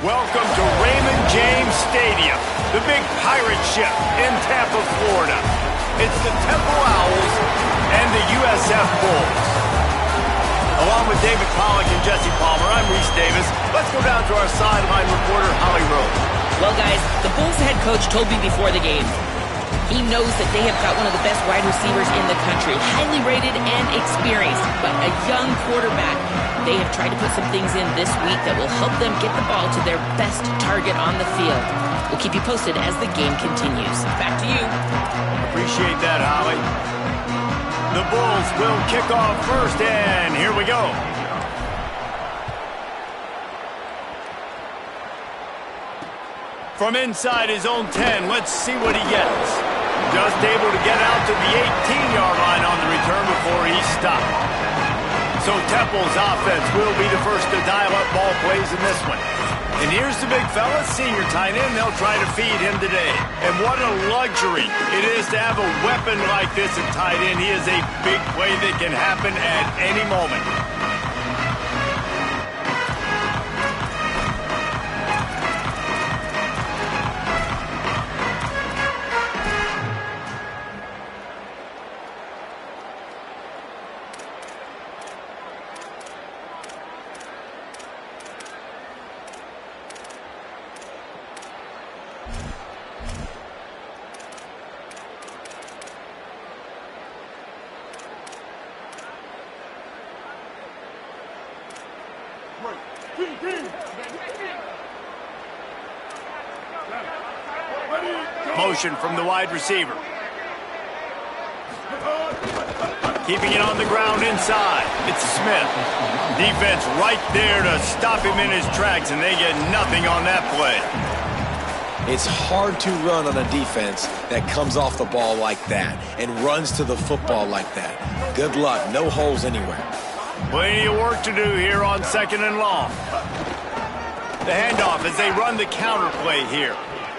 Welcome to Raymond James Stadium, the big pirate ship in Tampa, Florida. It's the Temple Owls and the USF Bulls. Along with David Pollack and Jesse Palmer, I'm Reese Davis. Let's go down to our sideline reporter, Holly Rose. Well, guys, the Bulls head coach told me before the game, he knows that they have got one of the best wide receivers in the country, highly rated and experienced, but a young quarterback. They have tried to put some things in this week that will help them get the ball to their best target on the field. We'll keep you posted as the game continues. Back to you. Appreciate that, Holly. The Bulls will kick off first, and here we go. From inside his own 10, let's see what he gets. Just able to get out to the 18-yard line on the return before he stopped. So Temple's offense will be the first to dial up ball plays in this one. And here's the big fella, senior tight end. They'll try to feed him today. And what a luxury it is to have a weapon like this at tight end. He is a big play that can happen at any moment. Motion from the wide receiver. Keeping it on the ground inside. It's Smith. Defense right there to stop him in his tracks, and they get nothing on that play. It's hard to run on a defense that comes off the ball like that and runs to the football like that. Good luck. No holes anywhere. Plenty of work to do here on 2nd and long. The handoff as they run the counter play here.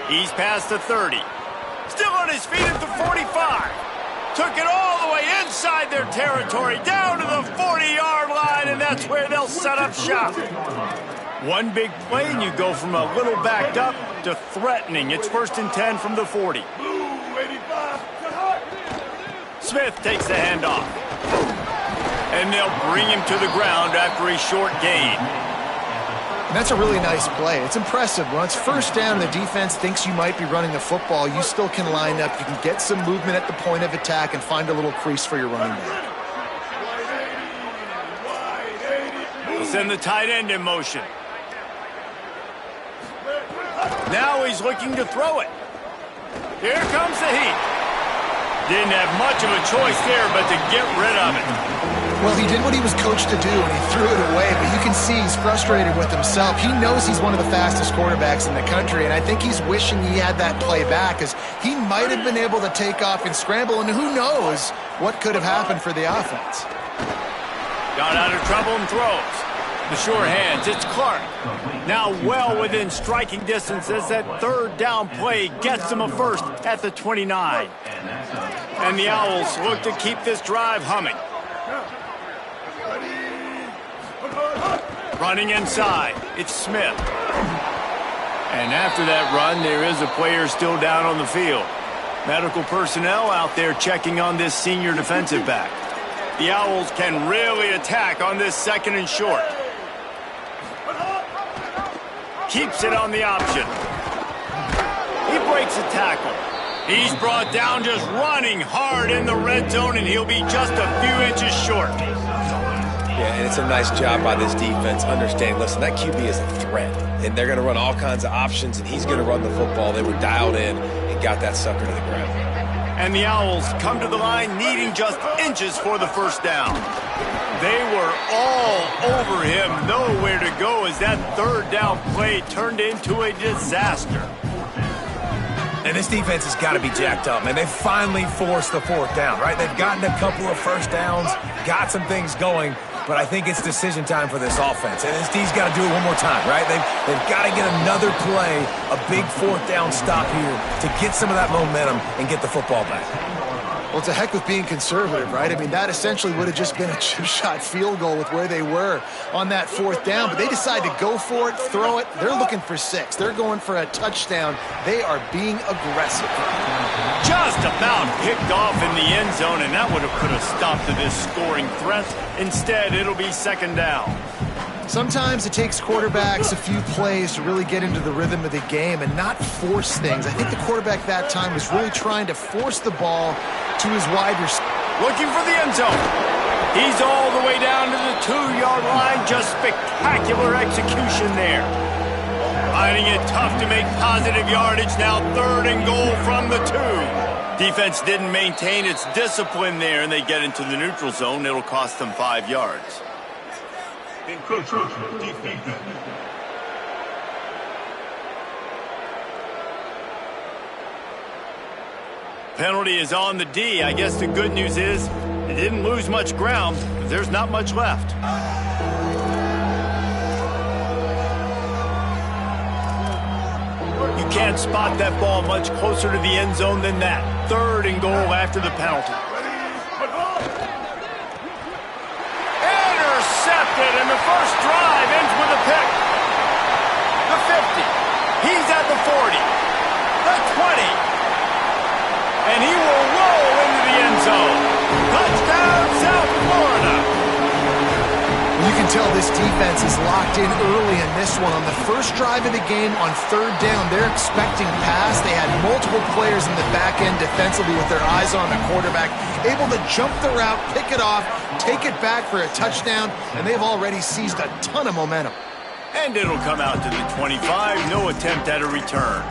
He's past the 30. Still on his feet at the 45. Took it all the way inside their territory, down to the 40-yard line, and that's where they'll set up shop. One big play, and you go from a little backed up to threatening. It's 1st and 10 from the 40. Smith takes the handoff. And they'll bring him to the ground after a short gain. And that's a really nice play. It's impressive. When it's first down and the defense thinks you might be running the football, you still can line up. You can get some movement at the point of attack and find a little crease for your running back. We'll send the tight end in motion. Now he's looking to throw it. Here comes the heat. Didn't have much of a choice there but to get rid of it. Well, he did what he was coached to do, and he threw it away, but you can see he's frustrated with himself. He knows he's one of the fastest quarterbacks in the country, and I think he's wishing he had that play back, as he might have been able to take off and scramble, and who knows what could have happened for the offense. Got out of trouble and throws. The sure hands, it's Clark. Now well within striking distance as that 3rd down play gets him a first at the 29. And the Owls look to keep this drive humming. Running inside, it's Smith. And after that run, there is a player still down on the field. Medical personnel out there checking on this senior defensive back. The Owls can really attack on this 2nd and short. Keeps it on the option. He breaks a tackle. He's brought down just running hard in the red zone, and he'll be just a few inches short. Yeah, and it's a nice job by this defense understanding, listen, that QB is a threat, and they're going to run all kinds of options, and he's going to run the football. They were dialed in and got that sucker to the ground. And the Owls come to the line needing just inches for the first down. They were all over him, nowhere to go as that 3rd down play turned into a disaster. And this defense has got to be jacked up, man. They finally forced the 4th down, right? They've gotten a couple of first downs, got some things going, but I think it's decision time for this offense. And this D's got to do it one more time, right? They've got to get another play, a big 4th down stop here to get some of that momentum and get the football back. Well, it's a heck with being conservative, right? I mean, that essentially would have just been a chip-shot field goal with where they were on that 4th down. But they decide to go for it, throw it. They're looking for 6. They're going for a touchdown. They are being aggressive. Just about picked off in the end zone, and that would have put a stop to this scoring threat. Instead, it'll be 2nd down. Sometimes it takes quarterbacks a few plays to really get into the rhythm of the game and not force things. I think the quarterback that time was really trying to force the ball to his wide receiver. Looking for the end zone. He's all the way down to the 2-yard line. Just spectacular execution there. Finding it tough to make positive yardage. Now 3rd and goal from the 2. Defense didn't maintain its discipline there, and they get into the neutral zone. It'll cost them 5 yards. Penalty is on the D. I guess the good news is it didn't lose much ground, but there's not much left. You can't spot that ball much closer to the end zone than that. 3rd and goal after the penalty. Intercepted, and the first drive ends with a pick. The 50. He's at the 40. The 20. And he will roll into the end zone. Touchdown, South Florida. You can tell this defense is locked in early in this one. On the first drive of the game on 3rd down, they're expecting pass. They had multiple players in the back end defensively with their eyes on the quarterback, able to jump the route, pick it off, take it back for a touchdown, and they've already seized a ton of momentum. And it'll come out to the 25. No attempt at a return.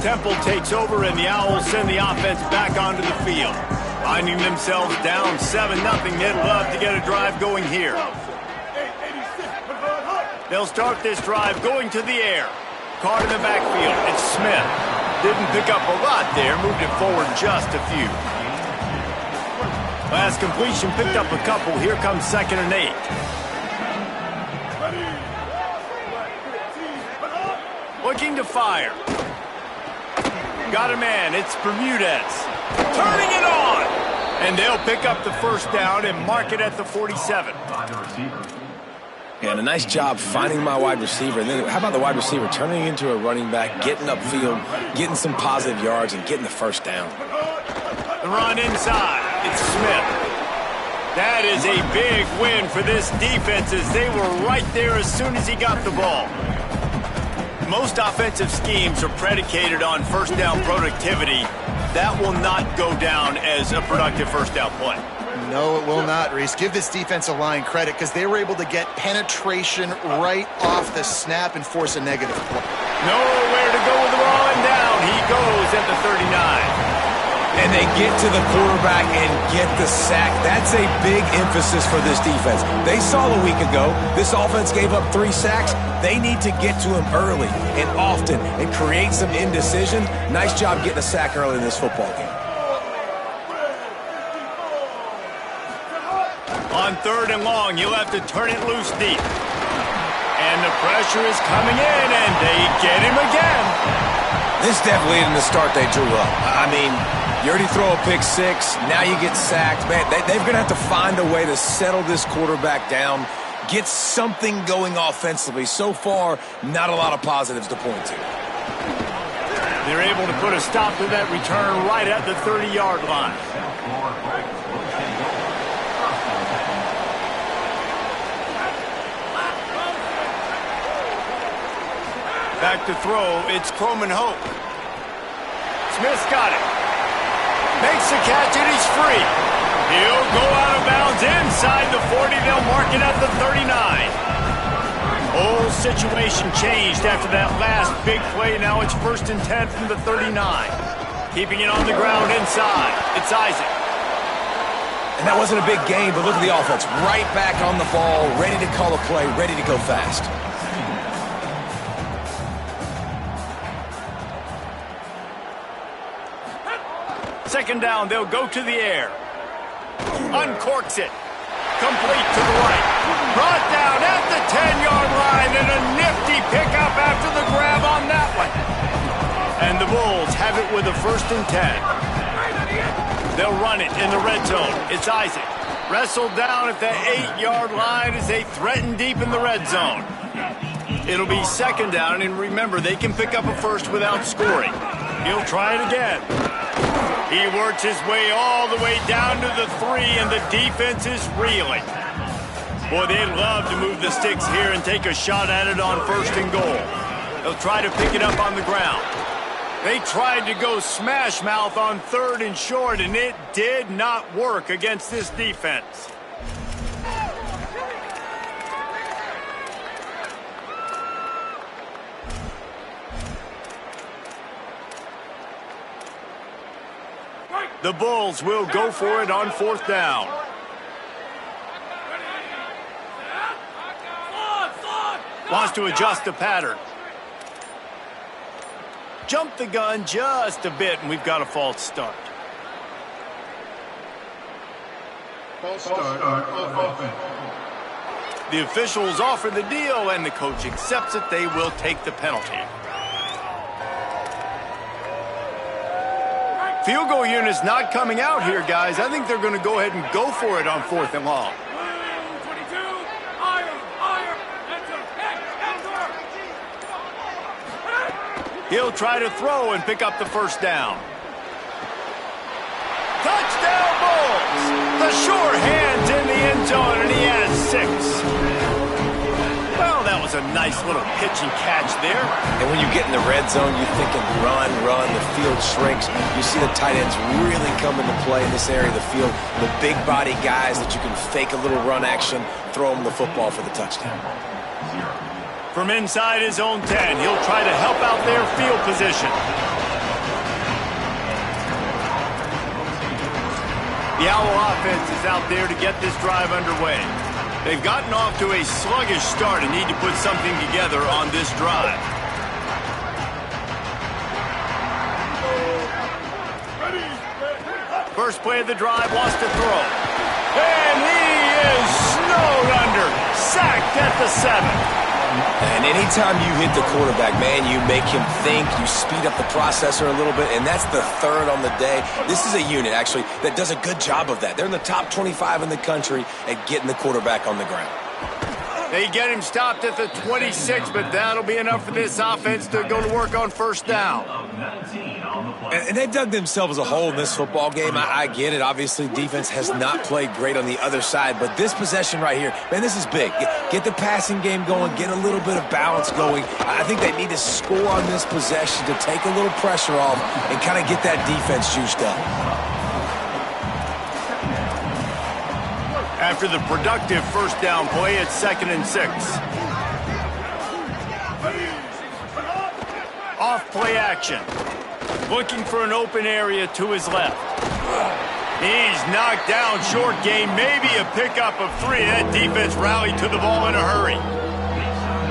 Temple takes over, and the Owls send the offense back onto the field. Finding themselves down 7-0, they'd love to get a drive going here. They'll start this drive going to the air. Caught in the backfield. It's Smith. Didn't pick up a lot there. Moved it forward just a few. Last completion picked up a couple. Here comes 2nd and 8. Looking to fire. Got a man. It's Bermudez. Turning it on. And they'll pick up the 1st down and mark it at the 47. Yeah, and a nice job finding my wide receiver. And then how about the wide receiver turning into a running back, getting upfield, getting some positive yards, and getting the 1st down. The run inside. It's Smith. That is a big win for this defense as they were right there as soon as he got the ball. Most offensive schemes are predicated on 1st down productivity. That will not go down as a productive 1st down play. No, it will not, Reese. Give this defensive line credit because they were able to get penetration right off the snap and force a negative play. Nowhere to go with the ball, and down he goes at the 39. And they get to the quarterback and get the sack. That's a big emphasis for this defense. They saw a week ago this offense gave up 3 sacks. They need to get to him early and often and create some indecision. Nice job getting a sack early in this football game. On 3rd and long, you'll have to turn it loose deep. And the pressure is coming in, and they get him again. This definitely isn't the start they drew up. I mean, you already throw a pick 6, now you get sacked. Man, they're going to have to find a way to settle this quarterback down, get something going offensively. So far, not a lot of positives to point to. They're able to put a stop to that return right at the 30-yard line. Back to throw, it's Croman Hope. Smith's got it. Makes the catch and he's free. He'll go out of bounds inside the 40. They'll mark it at the 39. Whole situation changed after that last big play. Now it's 1st and 10 from the 39. Keeping it on the ground inside. It's Isaac. And that wasn't a big game, but look at the offense. Right back on the ball, ready to call a play, ready to go fast. Second down, they'll go to the air. Uncorks it. Complete to the right. Brought down at the 10-yard line, and a nifty pickup after the grab on that one. And the Bulls have it with a 1st and 10. They'll run it in the red zone. It's Isaac. Wrestled down at the 8-yard line as they threaten deep in the red zone. It'll be second down, and remember, they can pick up a first without scoring. He'll try it again. He works his way all the way down to the 3, and the defense is reeling. Boy, they'd love to move the sticks here and take a shot at it on first and goal. They'll try to pick it up on the ground. They tried to go smash mouth on 3rd and short, and it did not work against this defense. The Bulls will go for it on 4th down. Wants to adjust the pattern. Jump the gun just a bit, and we've got a false start. False start of offense. The officials offer the deal, and the coach accepts it. They will take the penalty. Field goal unit's not coming out here, guys. I think they're going to go ahead and go for it on 4th and long. He'll try to throw and pick up the first down. Touchdown, Bulls! The sure hand's in the end zone, and he has 6. Well, that was a nice little pitch and catch there. And when you get in the red zone, you're thinking run, the field shrinks. You see the tight ends really come into play in this area of the field. The big body guys that you can fake a little run action, throw them the football for the touchdown. From inside his own 10, he'll try to help out their field position. The Owl offense is out there to get this drive underway. They've gotten off to a sluggish start and need to put something together on this drive. First play of the drive, wants to throw. And he is snowed under. Sacked at the 7. And anytime you hit the quarterback, man, you make him think, you speed up the processor a little bit, and that's the 3rd on the day. This is a unit, actually, that does a good job of that. They're in the top 25 in the country at getting the quarterback on the ground. They get him stopped at the 26, but that'll be enough for this offense to go to work on first down. And they dug themselves a hole in this football game. I get it. Obviously, defense has not played great on the other side, but this possession right here, man, this is big. Get the passing game going, get a little bit of balance going. I think they need to score on this possession to take a little pressure off and kind of get that defense juiced up. After the productive first down play, it's 2nd and 6. Off play action. Looking for an open area to his left. He's knocked down short game, maybe a pickup of 3. That defense rallied to the ball in a hurry.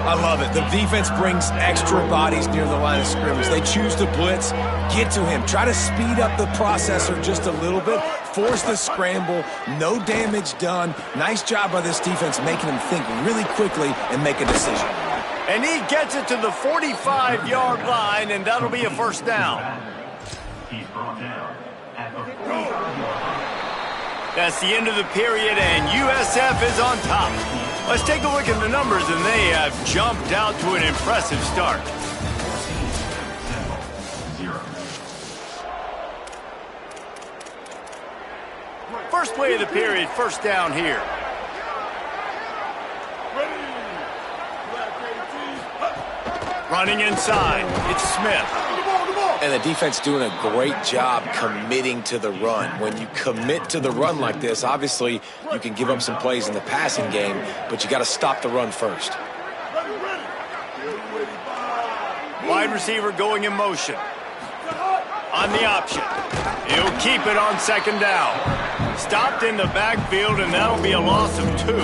I love it. The defense brings extra bodies near the line of scrimmage. They choose to blitz, get to him, try to speed up the processor just a little bit, force the scramble, no damage done. Nice job by this defense making him think really quickly and make a decision. And he gets it to the 45-yard line, and that'll be a first down. He's brought down at the 40. That's the end of the period, and USF is on top. Let's take a look at the numbers, and they have jumped out to an impressive start. First play of the period, first down here. Running inside, it's Smith. And the defense doing a great job committing to the run. When you commit to the run like this, obviously you can give up some plays in the passing game, but you got to stop the run first. Wide receiver going in motion. On the option. He'll keep it on second down. Stopped in the backfield, and that'll be a loss of 2.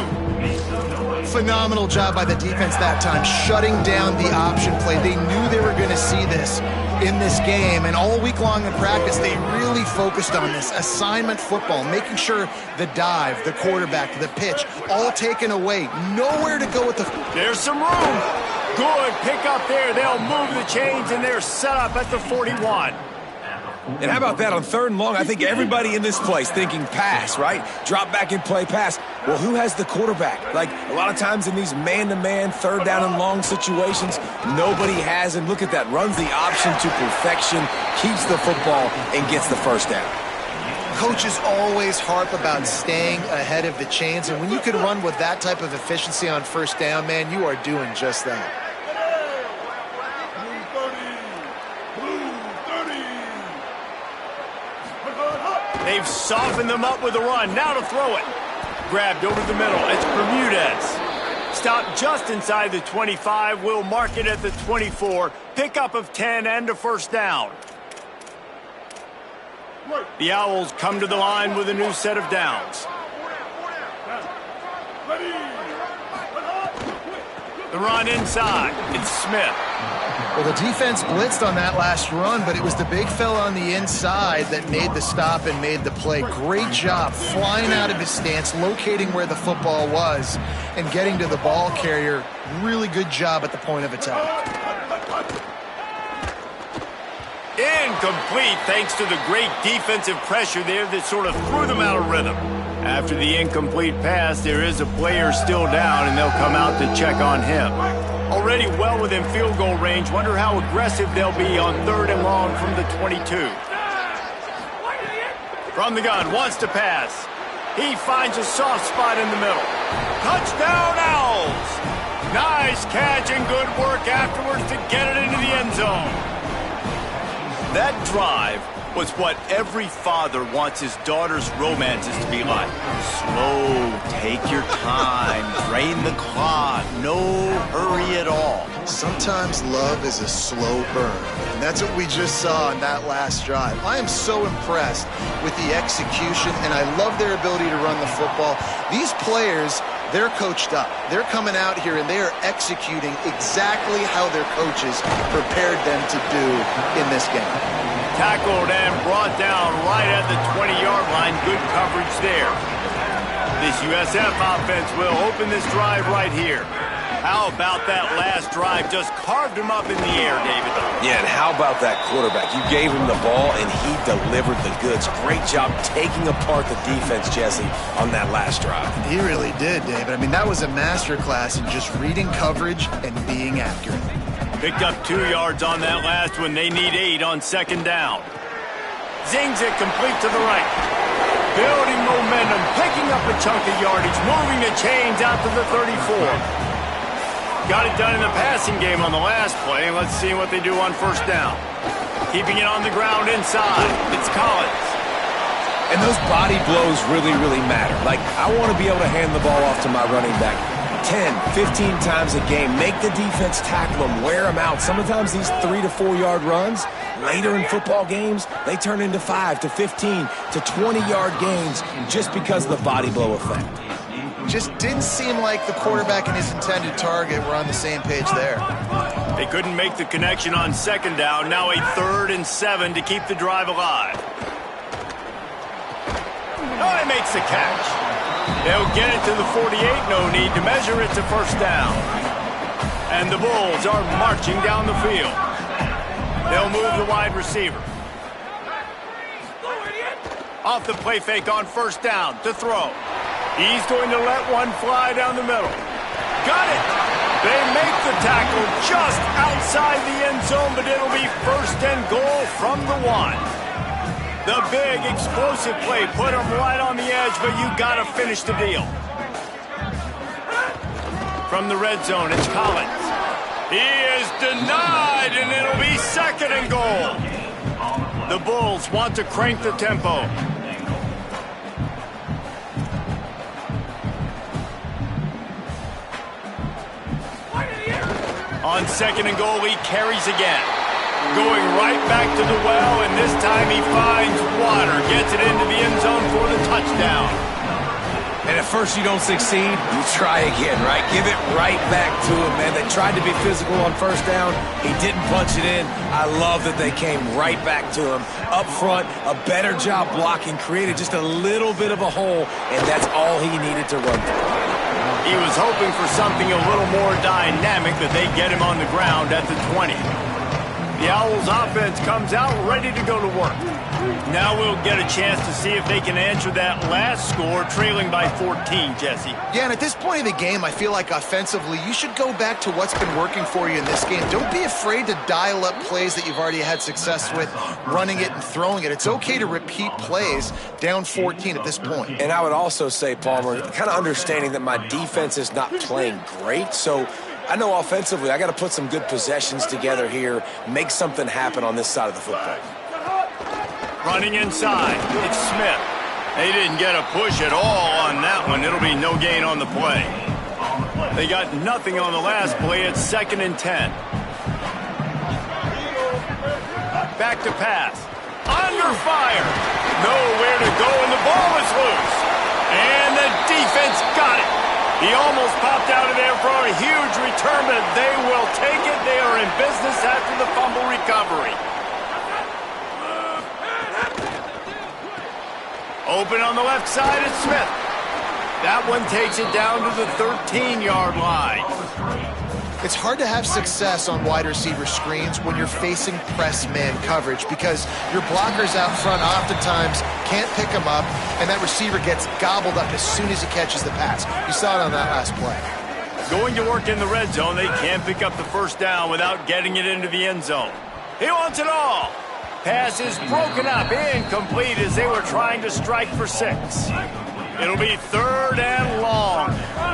Phenomenal job by the defense that time, shutting down the option play. They knew they were going to see this in this game, and all week long in practice, they really focused on this assignment football, making sure the dive, the quarterback, the pitch, all taken away. Nowhere to go with the... There's some room. Good pick up there. They'll move the chains, and they're set up at the 41. And how about that on 3rd and long? I think everybody in this place thinking pass, right? Drop back and play pass. Well, who has the quarterback? Like, a lot of times in these man-to-man, 3rd down and long situations, nobody has. And look at that. Runs the option to perfection, keeps the football, and gets the 1st down. Coaches always harp about staying ahead of the chains, and when you can run with that type of efficiency on 1st down, man, you are doing just that. They've softened them up with a run. Now to throw it. Grabbed over the middle. It's Bermudez. Stopped just inside the 25. We'll mark it at the 24. Pickup of 10 and a 1st down. The Owls come to the line with a new set of downs. The run inside. It's Smith. Well, the defense blitzed on that last run, but it was the big fella on the inside that made the stop and made the play. Great job flying out of his stance, locating where the football was, and getting to the ball carrier. Really good job at the point of attack. Incomplete thanks to the great defensive pressure there that sort of threw them out of rhythm. After the incomplete pass, there is a player still down, and they'll come out to check on him. Already well within field goal range. Wonder how aggressive they'll be on 3rd and long from the 22. From the gun, wants to pass. He finds a soft spot in the middle. Touchdown, Owls! Nice catch and good work afterwards to get it into the end zone. That drive was what every father wants his daughter's romances to be like. Slow, take your time, drain the clock, no hurry at all. Sometimes love is a slow burn, and that's what we just saw in that last drive. I am so impressed with the execution, and I love their ability to run the football. These players, they're coached up. They're coming out here, and they are executing exactly how their coaches prepared them to do in this game. Tackled and brought down right at the 20-yard line. Good coverage there. This USF offense will open this drive right here. How about that last drive? Just carved him up in the air, David. Yeah, and how about that quarterback? You gave him the ball, and he delivered the goods. Great job taking apart the defense, Jesse, on that last drive. He really did, David. I mean, that was a masterclass in just reading coverage and being accurate. Picked up 2 yards on that last one. They need 8 on 2nd down. Zings it complete to the right. Building momentum, picking up a chunk of yardage, moving the chains out to the 34. Got it done in the passing game on the last play. Let's see what they do on 1st down. Keeping it on the ground inside. It's Collins. And those body blows really, really matter. Like, I want to be able to hand the ball off to my running back 10, 15 times a game. Make the defense tackle them, wear them out. Sometimes these 3 to 4 yard runs, later in football games, they turn into 5 to 15 to 20 yard gains just because of the body blow effect. Just didn't seem like the quarterback and his intended target were on the same page there. They couldn't make the connection on 2nd down. Now a 3rd and 7 to keep the drive alive. Oh, he makes the catch. They'll get it to the 48. No need to measure it to 1st down. And the Bulls are marching down the field. They'll move the wide receiver. Off the play fake on 1st down to throw. He's going to let one fly down the middle. Got it. They make the tackle just outside the end zone, but it'll be 1st and goal from the 1. The big explosive play put him right on the edge, but you got to finish the deal. From the red zone, it's Collins. He is denied, and it'll be 2nd and goal. The Bulls want to crank the tempo. On 2nd and goal, he carries again. Going right back to the well, and this time he finds water. Gets it into the end zone for the touchdown. And at first you don't succeed, you try again, right? Give it right back to him, man. They tried to be physical on 1st down. He didn't punch it in. I love that they came right back to him. Up front, a better job blocking, created just a little bit of a hole, and that's all he needed to run through. He was hoping for something a little more dynamic, that they get him on the ground at the 20. The Owls offense comes out ready to go to work. Now we'll get a chance to see if they can answer that last score, trailing by 14, Jesse. Yeah, and at this point of the game, I feel like offensively, you should go back to what's been working for you in this game. Don't be afraid to dial up plays that you've already had success with, running it and throwing it. It's okay to repeat plays down 14 at this point. And I would also say, Palmer, kind of understanding that my defense is not playing great, so I know offensively I got to put some good possessions together here, make something happen on this side of the football. Running inside, it's Smith. They didn't get a push at all on that one. It'll be no gain on the play. They got nothing on the last play. It's 2nd and 10. Back to pass. Under fire. Nowhere to go, and the ball is loose. And the defense got it. He almost popped out of there for a huge return, but they will take it. They are in business after the fumble recovery. Open on the left side, it's Smith. That one takes it down to the 13-yard line. It's hard to have success on wide receiver screens when you're facing press man coverage because your blockers out front oftentimes can't pick them up, and that receiver gets gobbled up as soon as he catches the pass. You saw it on that last play. Going to work in the red zone, they can't pick up the first down without getting it into the end zone. He wants it all. Pass is broken up, incomplete as they were trying to strike for 6. It'll be 3rd and long.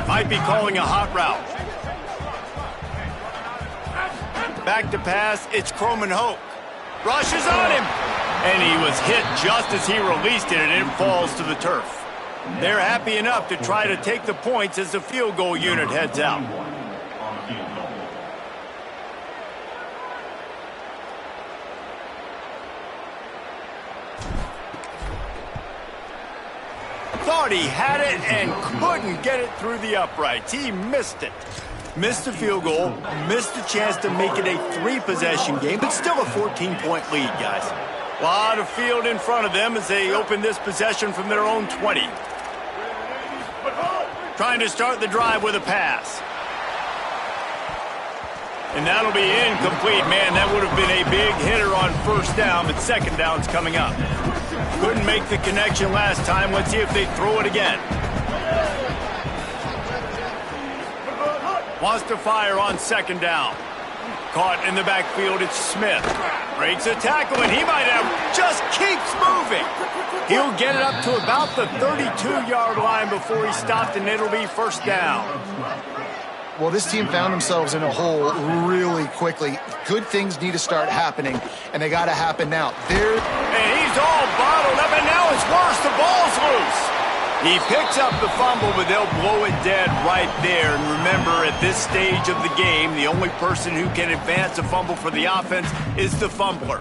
Might be calling a hot route. Back to pass, it's Ncaa27Cuh. Rushes on him. And he was hit just as he released it, and it falls to the turf. They're happy enough to try to take the points as the field goal unit heads out. Thought he had it and couldn't get it through the uprights. He missed it. Missed the field goal, missed the chance to make it a 3-possession game, but still a 14-point lead, guys. A lot of field in front of them as they open this possession from their own 20. Trying to start the drive with a pass. And that'll be incomplete. Man, that would have been a big hitter on first down, but second down's coming up. Couldn't make the connection last time. Let's see if they throw it again. Wants to fire on second down. Caught in the backfield, it's Smith. Breaks a tackle, and he might have just keeps moving. He'll get it up to about the 32-yard line before he stopped, and it'll be first down. Well, this team found themselves in a hole really quickly. Good things need to start happening, and they got to happen now. And he's all bottled up, and now it's worse. The ball's loose. He picks up the fumble, but they'll blow it dead right there. And remember, at this stage of the game, the only person who can advance a fumble for the offense is the fumbler.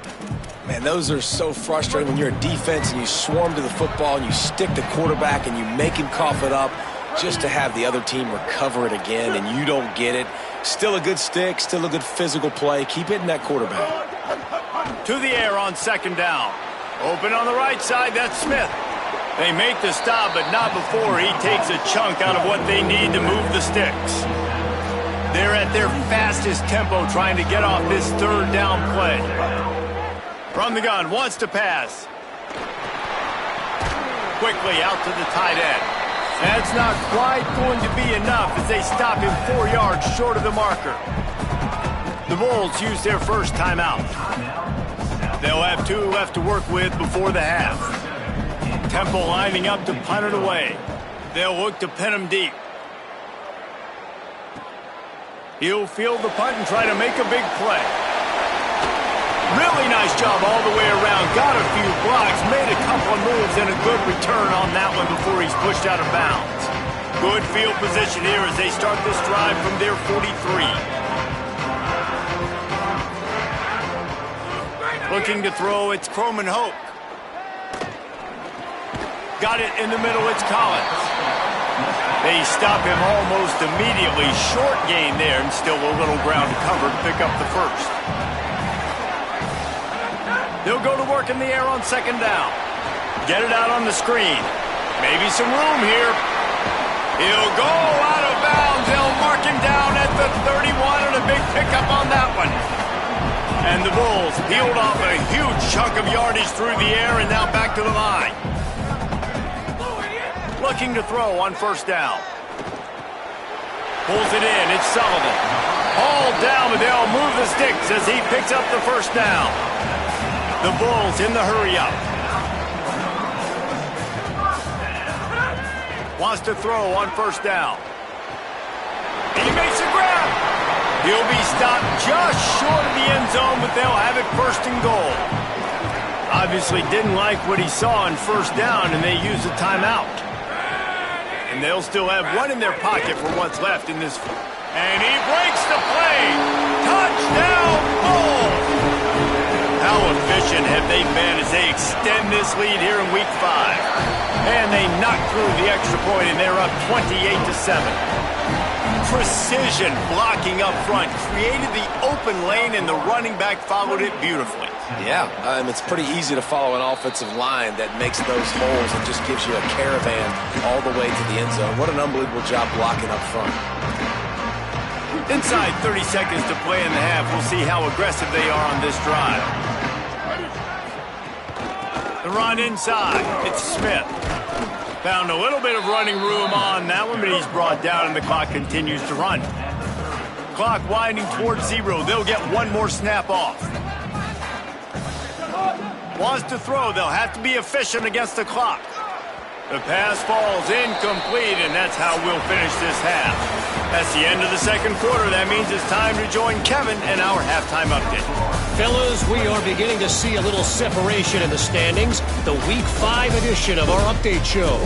Man, those are so frustrating when you're a defense and you swarm to the football and you stick the quarterback and you make him cough it up just to have the other team recover it again and you don't get it. Still a good stick, still a good physical play. Keep hitting that quarterback. To the air on second down. Open on the right side, that's Smith. They make the stop, but not before he takes a chunk out of what they need to move the sticks. They're at their fastest tempo trying to get off this third down play. From the gun, wants to pass. Quickly out to the tight end. That's not quite going to be enough as they stop him 4 yards short of the marker. The Bulls use their first timeout. They'll have 2 left to work with before the half. Temple lining up to punt it away. They'll look to pin him deep. He'll field the punt and try to make a big play. Really nice job all the way around. Got a few blocks, made a couple of moves, and a good return on that one before he's pushed out of bounds. Good field position here as they start this drive from their 43. Looking to throw, it's Ncaa27Cuh. Got it in the middle, it's Collins. They stop him almost immediately. Short gain there, and still a little ground to cover to pick up the first. They'll go to work in the air on second down. Get it out on the screen. Maybe some room here. He'll go out of bounds. They'll mark him down at the 31, and a big pickup on that one. And the Bulls Bulls peeled off a huge chunk of yardage through the air and now back to the line. Looking to throw on first down. Pulls it in. It's Sullivan. Hauled down, but they'll move the sticks as he picks up the first down. The Bulls in the hurry-up. Wants to throw on first down. He makes a grab. He'll be stopped just short of the end zone, but they'll have it first and goal. Obviously didn't like what he saw on first down, and they used a timeout. And they'll still have one in their pocket for what's left in this. And he breaks the play. Touchdown, Bulls! How efficient have they been as they extend this lead here in Week 5? And they knock through the extra point, and they're up 28-7. Precision blocking up front created the open lane, and the running back followed it beautifully. Yeah, it's pretty easy to follow an offensive line that makes those holes and just gives you a caravan all the way to the end zone. What an unbelievable job blocking up front. Inside 30 seconds to play in the half. We'll see how aggressive they are on this drive. The run inside. It's Smith. Found a little bit of running room on that one, but he's brought down and the clock continues to run. Clock winding towards 0. They'll get one more snap off. Wants to throw. They'll have to be efficient against the clock. The pass falls incomplete, and that's how we'll finish this half. That's the end of the second quarter. That means it's time to join Kevin and our halftime update. Fellas, we are beginning to see a little separation in the standings. The Week 5 edition of our update show.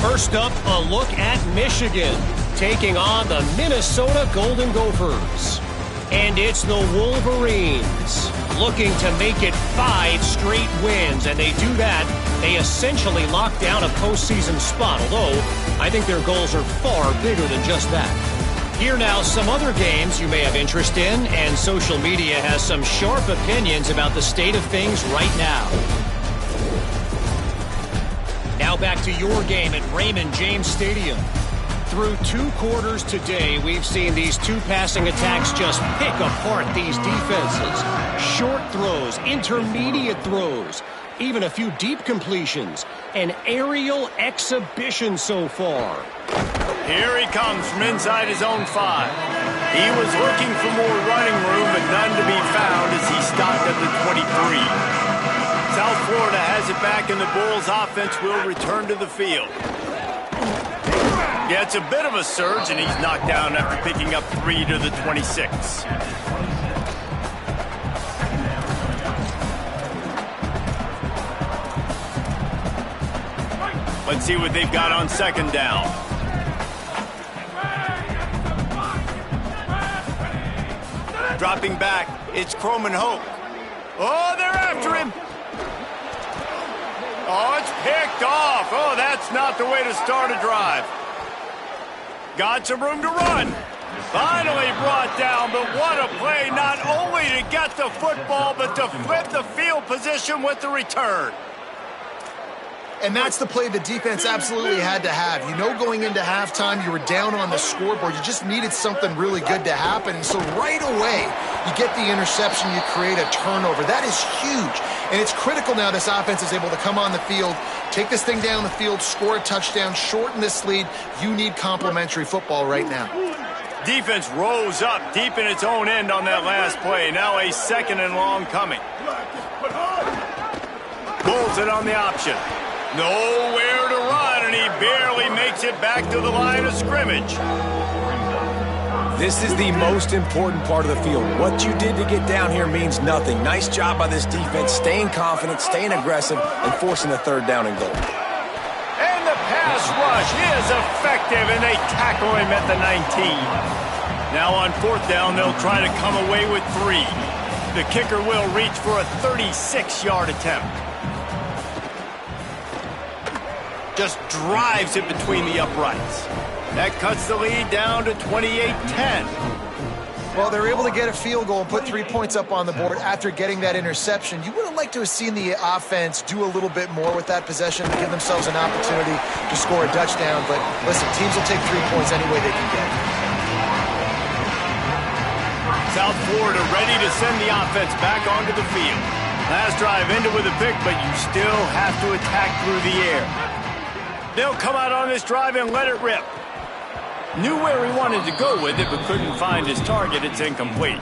First up, a look at Michigan taking on the Minnesota Golden Gophers. And it's the Wolverines looking to make it 5 straight wins. And they do that. They essentially lock down a postseason spot, although I think their goals are far bigger than just that. Here now, some other games you may have interest in, and social media has some sharp opinions about the state of things right now. Now back to your game at Raymond James Stadium. Through 2 quarters today, we've seen these 2 passing attacks just pick apart these defenses. Short throws, intermediate throws, even a few deep completions. An aerial exhibition so far. Here he comes from inside his own 5. He was looking for more running room, but none to be found as he stopped at the 23. South Florida has it back, and the Bulls offense will return to the field. Yeah, it's a bit of a surge, and he's knocked down after picking up 3 to the 26. Let's see what they've got on second down. Dropping back, it's Croman Hope. Oh, they're after him. Oh, it's picked off. Oh, that's not the way to start a drive. Got some room to run. Finally brought down, but what a play, not only to get the football, but to flip the field position with the return. And that's the play the defense absolutely had to have. You know, going into halftime, you were down on the scoreboard. You just needed something really good to happen. And so right away, you get the interception, you create a turnover. That is huge. And it's critical now this offense is able to come on the field, take this thing down the field, score a touchdown, shorten this lead. You need complimentary football right now. Defense rose up deep in its own end on that last play. Now a second and long coming. Pulls it on the option. Nowhere to run, and he barely makes it back to the line of scrimmage. This is the most important part of the field. What you did to get down here means nothing. Nice job by this defense, staying confident, staying aggressive, and forcing the third down and goal. And the pass rush is effective, and they tackle him at the 19. Now on fourth down, they'll try to come away with 3. The kicker will reach for a 36-yard attempt. Just drives it between the uprights. That cuts the lead down to 28-10. Well, they're able to get a field goal and put 3 points up on the board after getting that interception. You would have liked to have seen the offense do a little bit more with that possession to give themselves an opportunity to score a touchdown. But listen, teams will take 3 points any way they can get. Out Florida ready to send the offense back onto the field. Last drive ended with a pick, but you still have to attack through the air. They'll come out on this drive and let it rip. Knew where he wanted to go with it, but couldn't find his target. It's incomplete.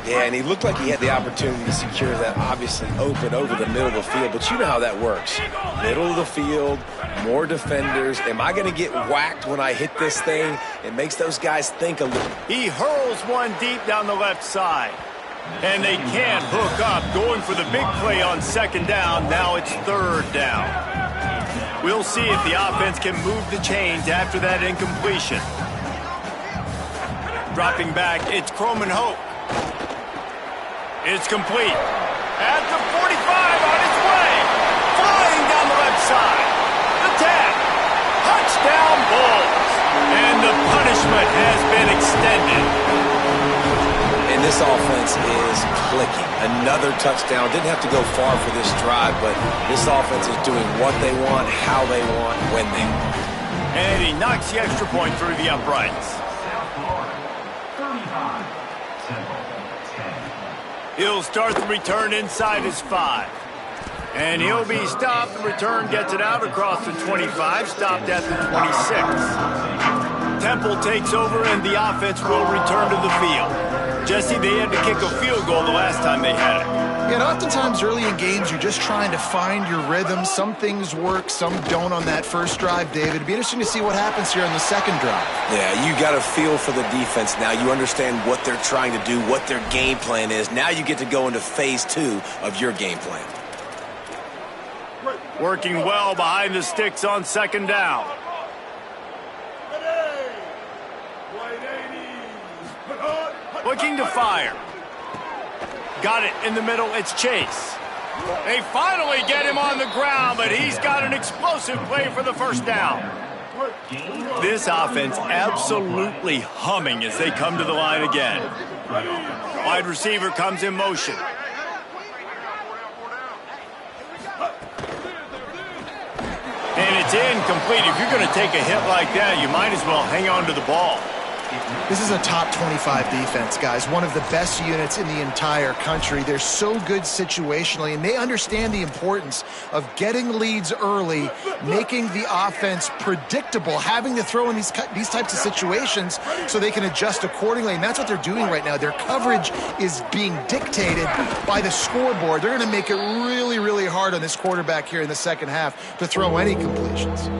Yeah, and he looked like he had the opportunity to secure that obviously open over the middle of the field, but you know how that works. Middle of the field, more defenders. Am I going to get whacked when I hit this thing? It makes those guys think a little. He hurls one deep down the left side. And they can't hook up, going for the big play on second down. Now it's third down. We'll see if the offense can move the chains after that incompletion. Dropping back, it's Ncaa27Cuh. It's complete. At the 45, on its way. Flying down the left side. The 10. Touchdown Bulls. And the punishment has been extended. And this offense is clicking. Another touchdown. Didn't have to go far for this drive, but this offense is doing what they want, how they want, when they want. And he knocks the extra point through the uprights. He'll start the return inside his 5. And he'll be stopped. The return gets it out across the 25, stopped at the 26. Temple takes over, and the offense will return to the field. Jesse, they had to kick a field goal the last time they had it. Yeah, and oftentimes early in games, you're just trying to find your rhythm. Some things work, some don't on that first drive, David. It'd be interesting to see what happens here on the second drive. Yeah, you got a feel for the defense now. You understand what they're trying to do, what their game plan is. Now you get to go into phase 2 of your game plan. Working well behind the sticks on second down. Looking to fire. Got it in the middle. It's Chase. They finally get him on the ground, but he's got an explosive play for the first down. This offense absolutely humming as they come to the line again. Wide receiver comes in motion. And it's incomplete. If you're going to take a hit like that, you might as well hang on to the ball. This is a top 25 defense, guys. One of the best units in the entire country. They're so good situationally, and they understand the importance of getting leads early, making the offense predictable, having to throw in these types of situations so they can adjust accordingly, and that's what they're doing right now. Their coverage is being dictated by the scoreboard. They're going to make it really, really hard on this quarterback here in the second half to throw any completions.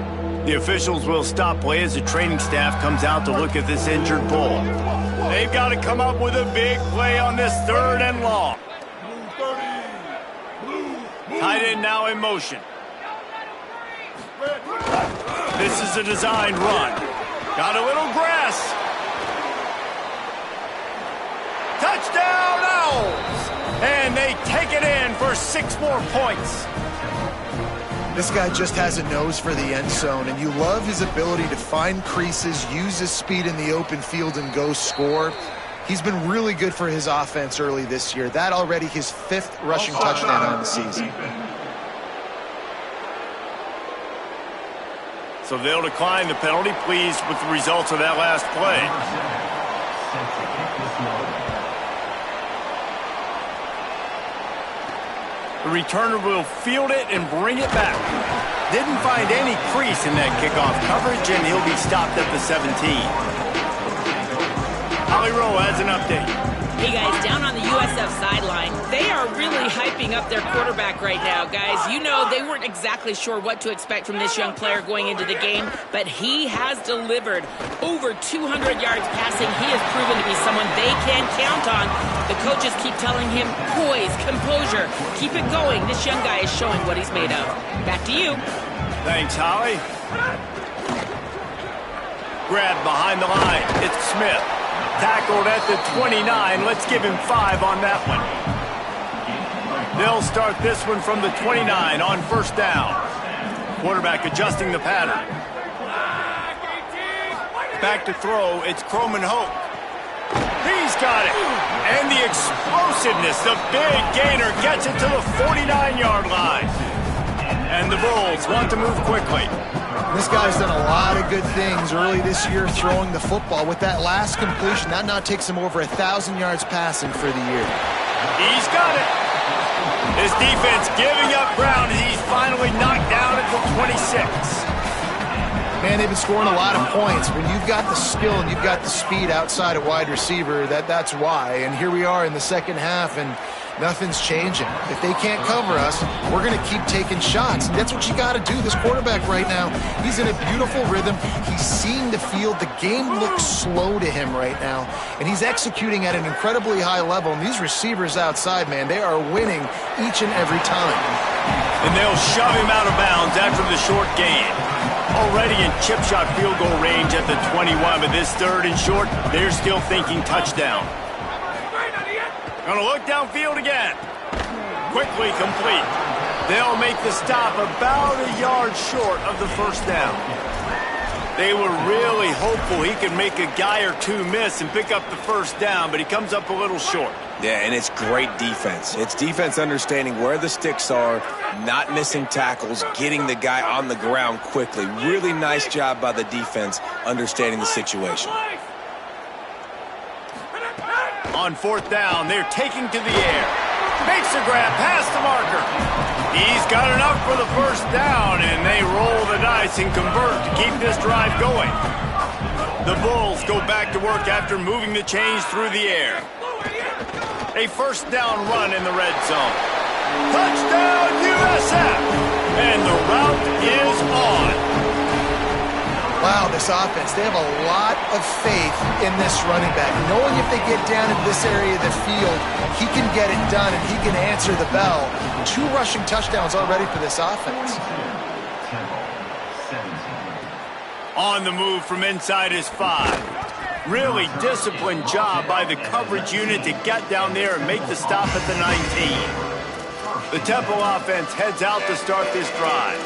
The officials will stop play as the training staff comes out to look at this injured bull. They've got to come up with a big play on this third and long. Tight end now in motion. This is a designed run. Got a little grass. Touchdown Owls! And they take it in for 6 more points. This guy just has a nose for the end zone, and you love his ability to find creases, use his speed in the open field, and go score. He's been really good for his offense early this year. That already his 5th rushing touchdown on the season. So they'll decline the penalty, pleased with the results of that last play. The returner will field it and bring it back. Didn't find any crease in that kickoff coverage, and he'll be stopped at the 17. Holly Rowe has an update. Hey guys, down on the USF sideline, they are really hyping up their quarterback right now, guys. You know, they weren't exactly sure what to expect from this young player going into the game, but he has delivered over 200 yards passing. He has proven to be someone they can count on. The coaches keep telling him, poise, composure, keep it going. This young guy is showing what he's made of. Back to you. Thanks, Holly. Grab behind the line. It's Smith. Tackled at the 29. Let's give him 5 on that one. They'll start this one from the 29 on first down. Quarterback adjusting the pattern. Back to throw. It's Ncaa27Cuh. He's got it. And the explosiveness, the big gainer gets it to the 49-yard line. And the Bulls want to move quickly. This guy's done a lot of good things early this year throwing the football. With that last completion, that now takes him over 1,000 yards passing for the year. He's got it. His defense giving up ground as he's finally knocked down at the 26. Man, they've been scoring a lot of points. When you've got the skill and you've got the speed outside of wide receiver, that's why. And here we are in the second half, and nothing's changing. If they can't cover us, we're going to keep taking shots. And that's what you got to do. This quarterback right now, he's in a beautiful rhythm. He's seeing the field. The game looks slow to him right now. And he's executing at an incredibly high level. And these receivers outside, man, they are winning each and every time. And they'll shove him out of bounds after the short gain. Already in chip shot field goal range at the 21, but this third and short, they're still thinking touchdown. Gonna look downfield again. Quickly complete. They'll make the stop about a yard short of the first down. They were really hopeful he could make a guy or two miss and pick up the first down, but he comes up a little short. Yeah, and it's great defense. It's defense understanding where the sticks are, not missing tackles, getting the guy on the ground quickly. Really nice job by the defense understanding the situation. On fourth down, they're taking to the air. Makes a grab past the marker. He's got enough for the first down, and they roll the dice and convert to keep this drive going. The Bulls go back to work after moving the chains through the air. A first down run in the red zone. Touchdown, USF! And the route is on. Wow, this offense, they have a lot of faith in this running back. Knowing if they get down in this area of the field, he can get it done and he can answer the bell. 2 rushing touchdowns already for this offense. On the move from inside his 5. Really disciplined job by the coverage unit to get down there and make the stop at the 19. The Temple offense heads out to start this drive.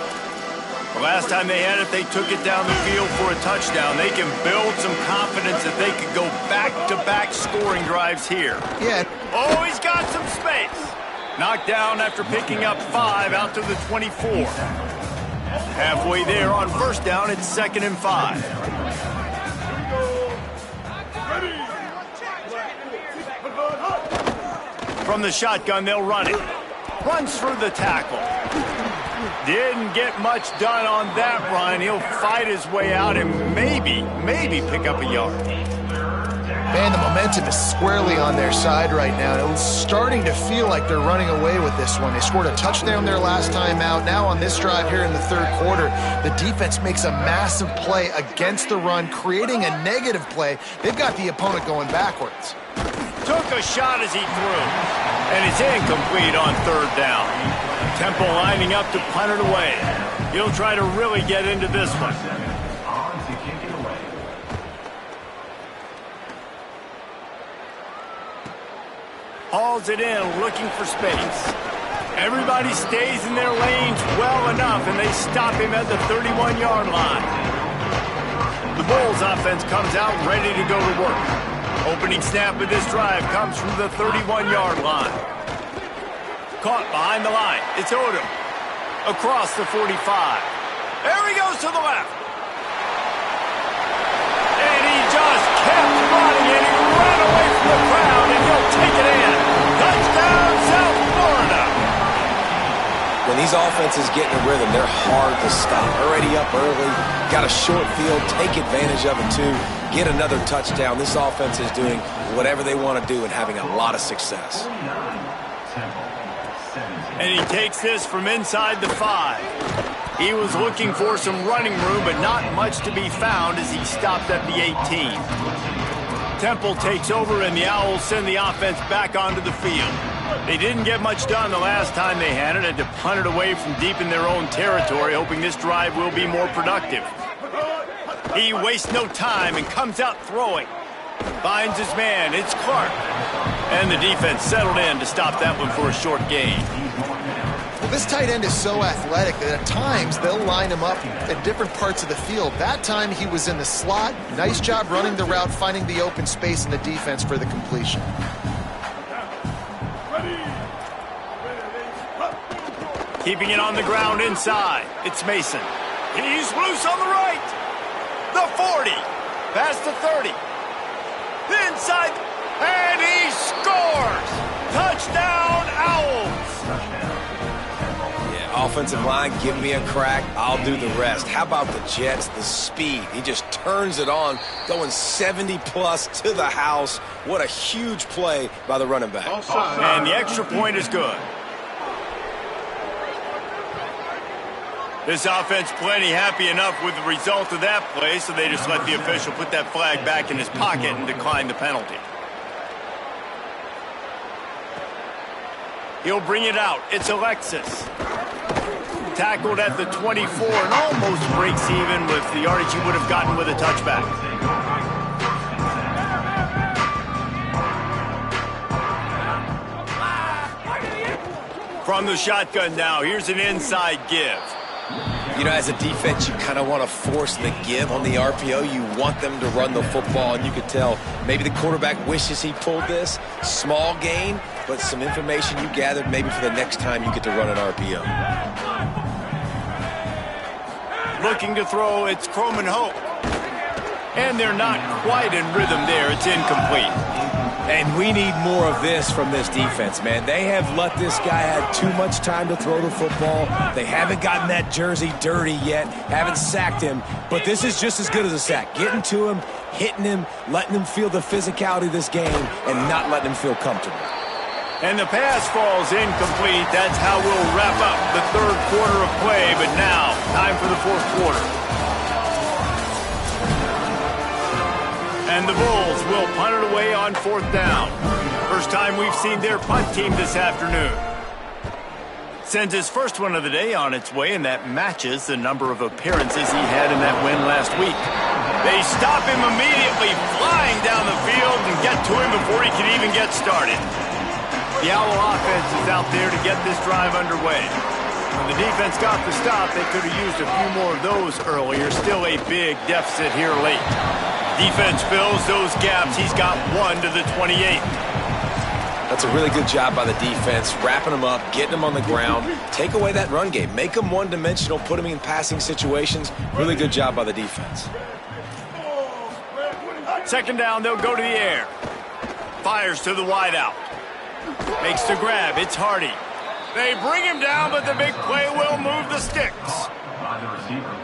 The last time they had it, they took it down the field for a touchdown. They can build some confidence that they could go back-to-back scoring drives here. Yeah. Oh, he's got some space. Knocked down after picking up 5 out to the 24. Halfway there on first down, it's 2nd and 5. From the shotgun, they'll run it. Runs through the tackle. Didn't get much done on that run. He'll fight his way out and maybe pick up a yard. Man, the momentum is squarely on their side right now. It's starting to feel like they're running away with this one. They scored a touchdown their last time out. Now on this drive here in the third quarter, the defense makes a massive play against the run, creating a negative play. They've got the opponent going backwards. Took a shot as he threw, and it's incomplete on third down. Temple lining up to punt it away. He'll try to really get into this one. Hauls it in, looking for space. Everybody stays in their lanes well enough, and they stop him at the 31-yard line. The Bulls offense comes out ready to go to work. Opening snap of this drive comes from the 31-yard line. Caught behind the line. It's Odom. Across the 45. There he goes to the left. And he just kept running, and he ran away from the crowd, and he'll take it in. Touchdown, South Florida. When these offenses get in a rhythm, they're hard to stop. Already up early, got a short field, take advantage of it too, get another touchdown. This offense is doing whatever they want to do and having a lot of success. And he takes this from inside the 5. He was looking for some running room, but not much to be found as he stopped at the 18. Temple takes over, and the Owls send the offense back onto the field. They didn't get much done the last time they had it, had to punt it away from deep in their own territory, hoping this drive will be more productive. He wastes no time and comes out throwing. Finds his man, it's Clark. And the defense settled in to stop that one for a short gain. Well, this tight end is so athletic that at times they'll line him up at different parts of the field. That time he was in the slot. Nice job running the route, finding the open space in the defense for the completion. Keeping it on the ground inside. It's Mason. He's loose on the right. The 40. Past the 30. Inside. And he scores. Touchdown, Owls. Yeah, offensive line, give me a crack. I'll do the rest. How about the Jets? The speed. He just turns it on, going 70-plus to the house. What a huge play by the running back. And the extra point is good. This offense plenty happy enough with the result of that play, so they just let the official put that flag back in his pocket and decline the penalty. He'll bring it out. It's Alexis. Tackled at the 24 and almost breaks even with the yardage he would have gotten with a touchback. From the shotgun now, here's an inside give. You know, as a defense, you kind of want to force the give on the RPO. You want them to run the football, and you could tell maybe the quarterback wishes he pulled this. Small gain, but some information you gathered maybe for the next time you get to run an RPO. Looking to throw, it's Croman Hope. And they're not quite in rhythm there. It's incomplete. And we need more of this from this defense, man. They have let this guy have too much time to throw the football. They haven't gotten that jersey dirty yet, haven't sacked him. But this is just as good as a sack. Getting to him, hitting him, letting him feel the physicality of this game, and not letting him feel comfortable. And the pass falls incomplete. That's how we'll wrap up the third quarter of play. But now, time for the fourth quarter. And the Bulls will punt it away on fourth down. First time we've seen their punt team this afternoon. Sends his first one of the day on its way, and that matches the number of appearances he had in that win last week. They stop him immediately, flying down the field, and get to him before he can even get started. The Owl offense is out there to get this drive underway. When the defense got the stop, they could have used a few more of those earlier. Still a big deficit here late. Defense fills those gaps. He's got one to the 28. That's a really good job by the defense, wrapping them up, getting them on the ground. Take away that run game. Make them one-dimensional, put them in passing situations. Really good job by the defense. Second down, they'll go to the air. Fires to the wideout. Makes the grab. It's Hardy. They bring him down, but the big play will move the sticks.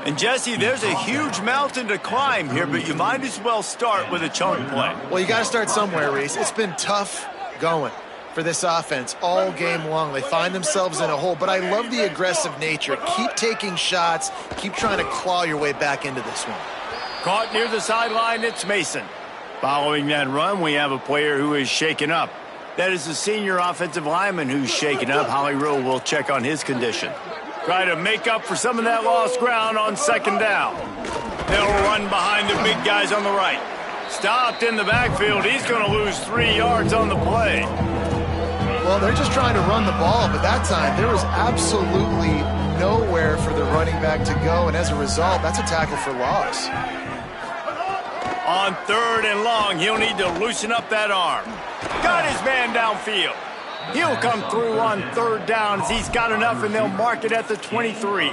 And, Jesse, there's a huge mountain to climb here, but you might as well start with a chunk play. Well, you got to start somewhere, Reese. It's been tough going for this offense all game long. They find themselves in a hole, but I love the aggressive nature. Keep taking shots. Keep trying to claw your way back into this one. Caught near the sideline, it's Mason. Following that run, we have a player who is shaken up. That is the senior offensive lineman who's shaken up. Holly Rowe will check on his condition. Try to make up for some of that lost ground on second down. They'll run behind the big guys on the right. Stopped in the backfield. He's going to lose 3 yards on the play. Well, they're just trying to run the ball, but that time there was absolutely nowhere for the running back to go, and as a result, that's a tackle for loss. On third and long, he'll need to loosen up that arm. Got his man downfield. He'll come through on third down as he's got enough, and they'll mark it at the 23.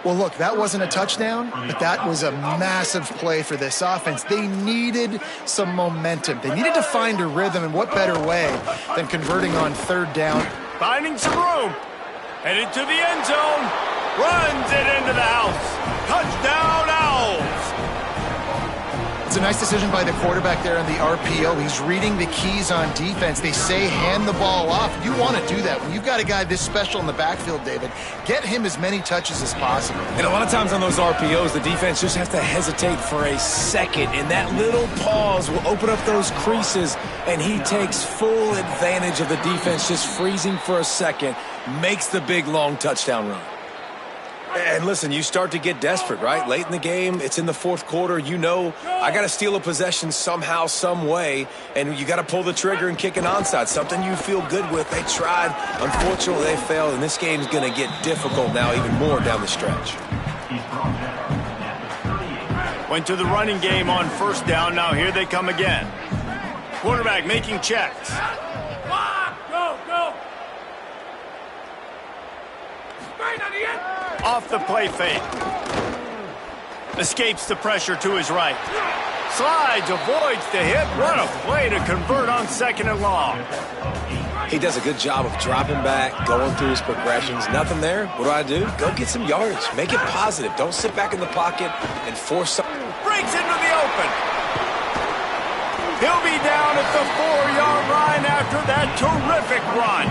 Well, look, that wasn't a touchdown, but that was a massive play for this offense. They needed some momentum. They needed to find a rhythm, and what better way than converting on third down. Finding some room. Headed to the end zone. Runs it into the house. Touchdown, Owls. It's a nice decision by the quarterback there on the RPO. He's reading the keys on defense. They say hand the ball off. You want to do that. When you've got a guy this special in the backfield, David, get him as many touches as possible. And a lot of times on those RPOs, the defense just has to hesitate for a second, and that little pause will open up those creases, and he takes full advantage of the defense just freezing for a second, makes the big, long touchdown run. And listen, you start to get desperate, right? Late in the game, it's in the fourth quarter. You know, I got to steal a possession somehow, some way, and you got to pull the trigger and kick an onside, something you feel good with. They tried. Unfortunately, they failed, and this game's going to get difficult now even more down the stretch. Went to the running game on first down. Now here they come again. Quarterback making checks. Go, go. Straight on the end. off the play fake. Escapes the pressure to his right. Slides, avoids the hit. What a play to convert on 2nd and long. He does a good job of dropping back, going through his progressions. Nothing there. What do? Go get some yards. Make it positive. Don't sit back in the pocket and force something. Breaks into the open. He'll be down at the 4-yard line after that terrific run.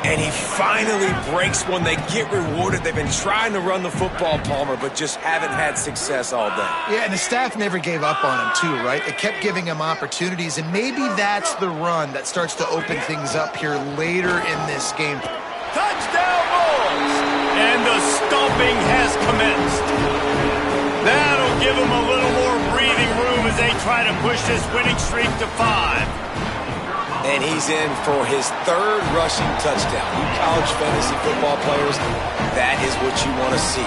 And he finally breaks one. They get rewarded. They've been trying to run the football, Palmer, but just haven't had success all day. Yeah, and the staff never gave up on him, too, right? They kept giving him opportunities, and maybe that's the run that starts to open things up here later in this game. Touchdown Bulls! And the stomping has commenced. That'll give them a little more breathing room as they try to push this winning streak to 5. And he's in for his 3rd rushing touchdown. You college fantasy football players, that is what you want to see.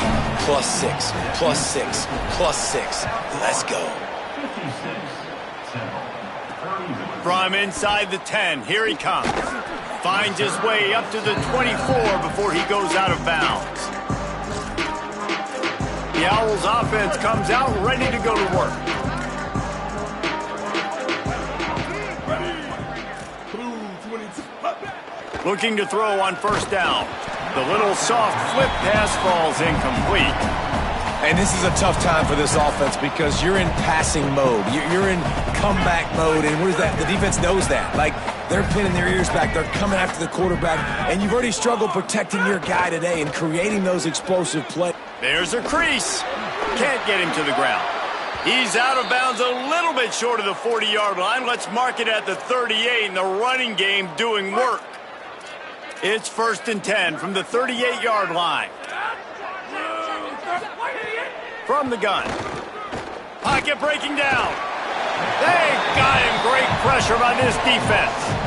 +6, +6, +6. Let's go. From inside the 10, here he comes. Finds his way up to the 24 before he goes out of bounds. The Owls offense comes out ready to go to work. Looking to throw on 1st down. The little soft flip pass falls incomplete. And this is a tough time for this offense because you're in passing mode. You're in comeback mode, and what is that? The defense knows that. Like, they're pinning their ears back. They're coming after the quarterback, and you've already struggled protecting your guy today and creating those explosive plays. There's a crease. Can't get him to the ground. He's out of bounds a little bit short of the 40-yard line. Let's mark it at the 38, and the running game doing work. It's 1st and 10 from the 38-yard line. From the gun. Pocket breaking down. They got him. Great pressure by this defense.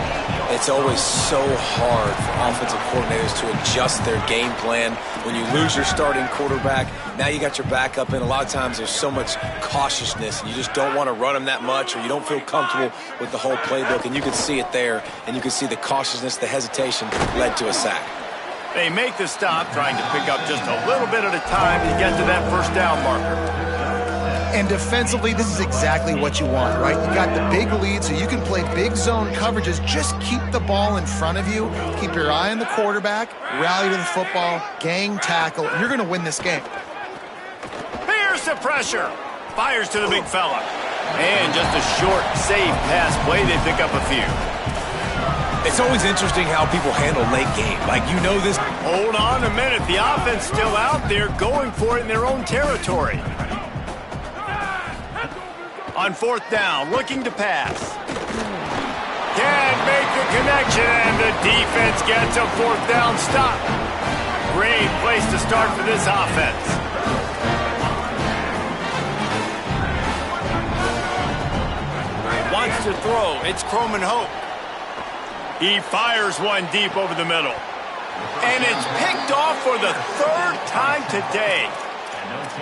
It's always so hard for offensive coordinators to adjust their game plan. When you lose your starting quarterback, now you got your backup in. A lot of times there's so much cautiousness, and you just don't want to run them that much, or you don't feel comfortable with the whole playbook, and you can see it there, and you can see the cautiousness, the hesitation led to a sack. They make the stop, trying to pick up just a little bit at a time to get to that 1st down marker. And defensively, this is exactly what you want, right? You got the big lead, so you can play big zone coverages. Just keep the ball in front of you. Keep your eye on the quarterback. Rally to the football. Gang tackle. You're going to win this game. Here's the pressure. Fires to the big fella. And just a short, safe pass play. They pick up a few. It's always interesting how people handle late game. Like, you know this. Hold on a minute. The offense still out there going for it in their own territory. On 4th down, looking to pass. Can't make the connection, and the defense gets a 4th down stop. Great place to start for this offense. Wants to throw. It's Croman Hope. He fires one deep over the middle. And it's picked off for the 3rd time today.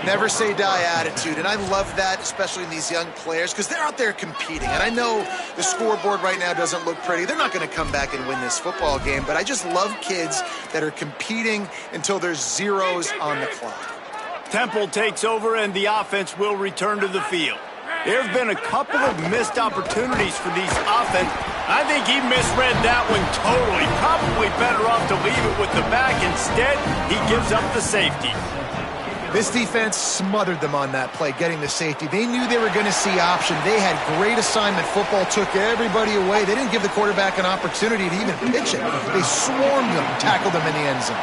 Never say die attitude, and I love that, especially in these young players, because they're out there competing. And I know the scoreboard right now doesn't look pretty. They're not going to come back and win this football game, but I just love kids that are competing until there's zeros on the clock. Temple takes over, and the offense will return to the field. There have been a couple of missed opportunities for these offense. I think he misread that one totally. Probably better off to leave it with the back. Instead, he gives up the safety. This defense smothered them on that play, getting the safety. They knew they were going to see option. They had great assignment. Football took everybody away. They didn't give the quarterback an opportunity to even pitch it. They swarmed him, tackled him in the end zone.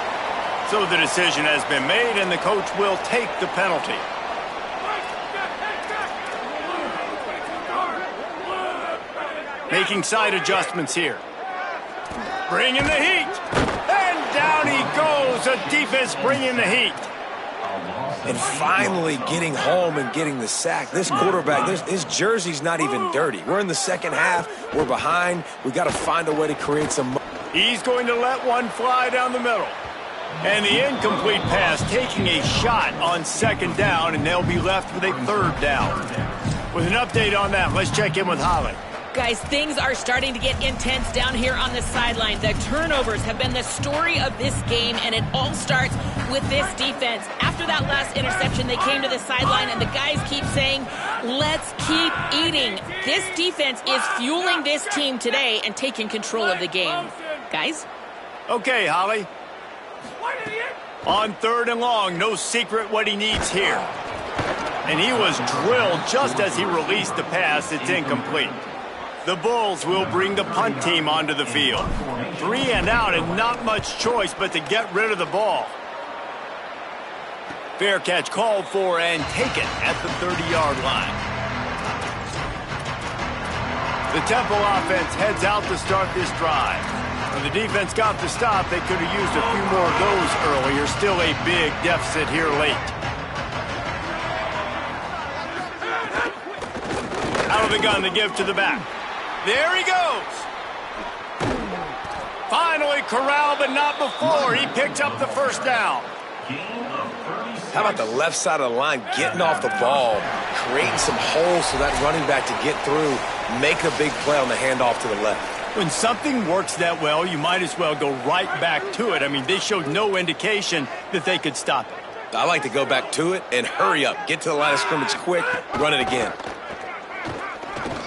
So the decision has been made, and the coach will take the penalty. Making side adjustments here. Bringing the heat. And down he goes. The defense bringing the heat. And finally getting home and getting the sack. This quarterback, his jersey's not even dirty. We're in the 2nd half. We're behind. We got to find a way to create some. He's going to let one fly down the middle. And the incomplete pass taking a shot on 2nd down, and they'll be left with a 3rd down. With an update on that, let's check in with Holly. Guys, things are starting to get intense down here on the sideline. The turnovers have been the story of this game, and it all starts with this defense. After that last interception, they came to the sideline, and the guys keep saying, let's keep eating. This defense is fueling this team today and taking control of the game. Guys? Okay, Holly. On 3rd and long, no secret what he needs here. And he was drilled just as he released the pass. It's incomplete. The Bulls will bring the punt team onto the field. 3 and out and not much choice but to get rid of the ball. Fair catch called for and taken at the 30-yard line. The Temple offense heads out to start this drive. When the defense got the stop, they could have used a few more of those earlier. Still a big deficit here late. Out of the gun to give to the back. There he goes. Finally corralled, but not before. He picked up the first down. How about the left side of the line getting off the ball, creating some holes for that running back to get through, make a big play on the handoff to the left. When something works that well, you might as well go right back to it. I mean, they showed no indication that they could stop it. I like to go back to it and hurry up. Get to the line of scrimmage quick, run it again.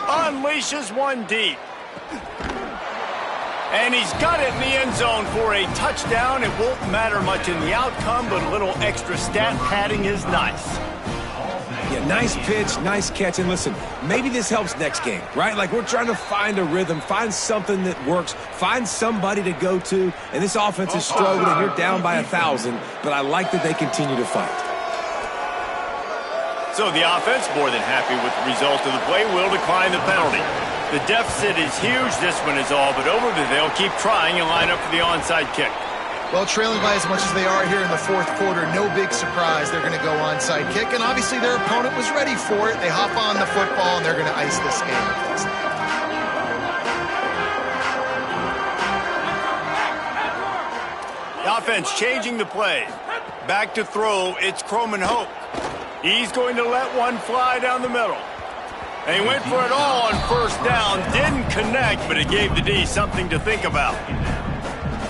Unleashes one deep. And he's got it in the end zone for a touchdown. It won't matter much in the outcome, but a little extra stat padding is nice. Yeah, nice pitch, nice catch. And listen, maybe this helps next game, right? Like we're trying to find a rhythm, find something that works, find somebody to go to. And this offense is struggling. You're down by 1,000, but I like that they continue to fight. So the offense, more than happy with the result of the play, will decline the penalty. The deficit is huge. This one is all but over, but they'll keep trying and line up for the onside kick. Well, trailing by as much as they are here in the 4th quarter, no big surprise. They're going to go onside kick, and obviously their opponent was ready for it. They hop on the football, and they're going to ice this game. The offense changing the play. Back to throw, it's Croman Hope. He's going to let one fly down the middle. And he went for it all on 1st down. Didn't connect, but it gave the D something to think about.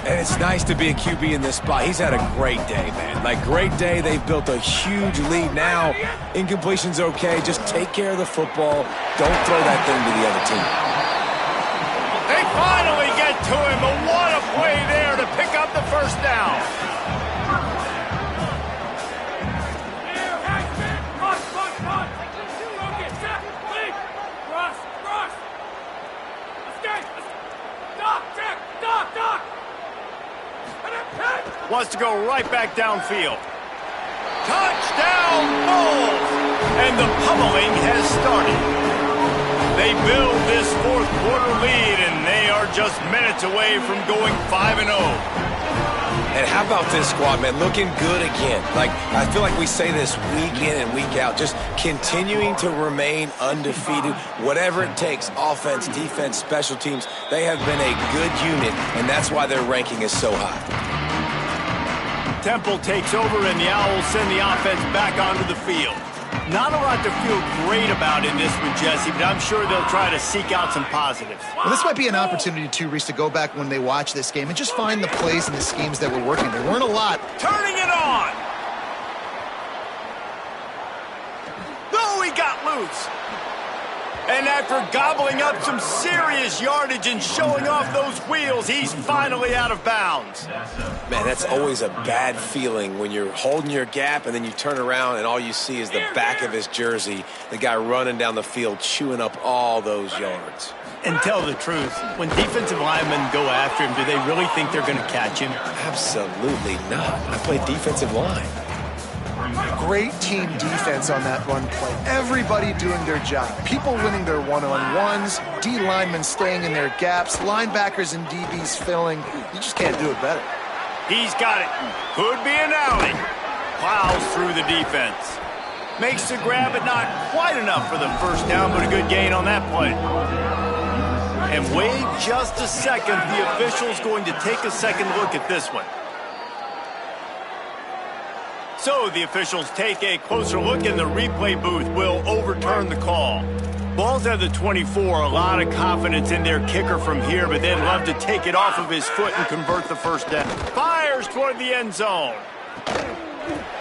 And it's nice to be a QB in this spot. He's had a great day, man. Like, great day. They've built a huge lead now. Incompletion's okay. Just take care of the football. Don't throw that thing to the other team. They finally get to him, but what a play there to pick up the 1st down. Wants to go right back downfield. Touchdown, Bulls! And the pummeling has started. They build this 4th quarter lead, and they are just minutes away from going 5-0. And how about this squad, man? Looking good again. Like, I feel like we say this week in and week out, just continuing to remain undefeated. Whatever it takes, offense, defense, special teams, they have been a good unit, and that's why their ranking is so high. Temple takes over, and the Owls send the offense back onto the field. Not a lot to feel great about in this one, Jesse, but I'm sure they'll try to seek out some positives. Well, this might be an opportunity, too, Reese, to go back when they watch this game and just find the plays and the schemes that were working. There weren't a lot. Turning it on! No, he got loose. And after gobbling up some serious yardage and showing off those wheels, he's finally out of bounds. Man, that's always a bad feeling when you're holding your gap and then you turn around and all you see is the back of his jersey, the guy running down the field, chewing up all those yards. And tell the truth, when defensive linemen go after him, do they really think they're going to catch him? Absolutely not. I played defensive line. Great team defense on that run play. Everybody doing their job. People winning their one-on-ones, D linemen staying in their gaps, linebackers and DBs filling. You just can't do it better. He's got it. Could be an alley. Plows through the defense. Makes the grab, but not quite enough for the 1st down, but a good gain on that play. And wait just a second. The official's going to take a second look at this one. So the officials take a closer look, and the replay booth will overturn the call. Ball's at the 24. A lot of confidence in their kicker from here, but they'd love to take it off of his foot and convert the 1st down. Fires toward the end zone.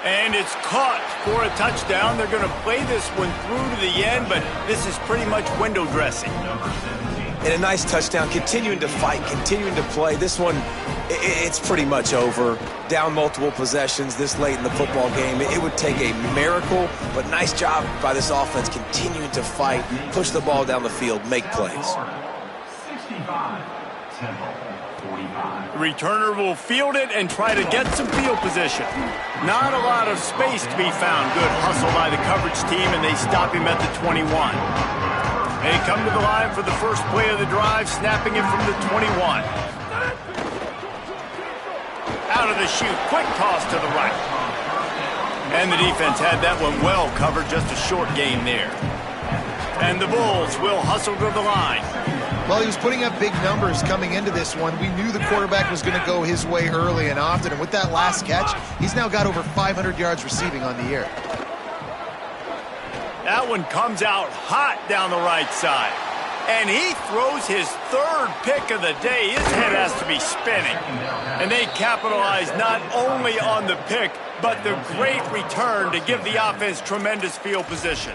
And it's caught for a touchdown. They're going to play this one through to the end, but this is pretty much window dressing. And a nice touchdown, continuing to fight, continuing to play. This one, it's pretty much over. Down multiple possessions this late in the football game. It would take a miracle, but nice job by this offense continuing to fight, push the ball down the field, make plays. 65, Temple, 45. The returner will field it and try to get some field position. Not a lot of space to be found. Good hustle by the coverage team, and they stop him at the 21. They come to the line for the first play of the drive, snapping it from the 21. Out of the chute, quick toss to the right. And the defense had that one well covered, just a short gain there. And the Bulls will hustle to the line. Well, he was putting up big numbers coming into this one. We knew the quarterback was going to go his way early and often, and with that last catch, he's now got over 500 yards receiving on the year. That one comes out hot down the right side. And he throws his third pick of the day. His head has to be spinning. And they capitalize not only on the pick, but the great return to give the offense tremendous field position.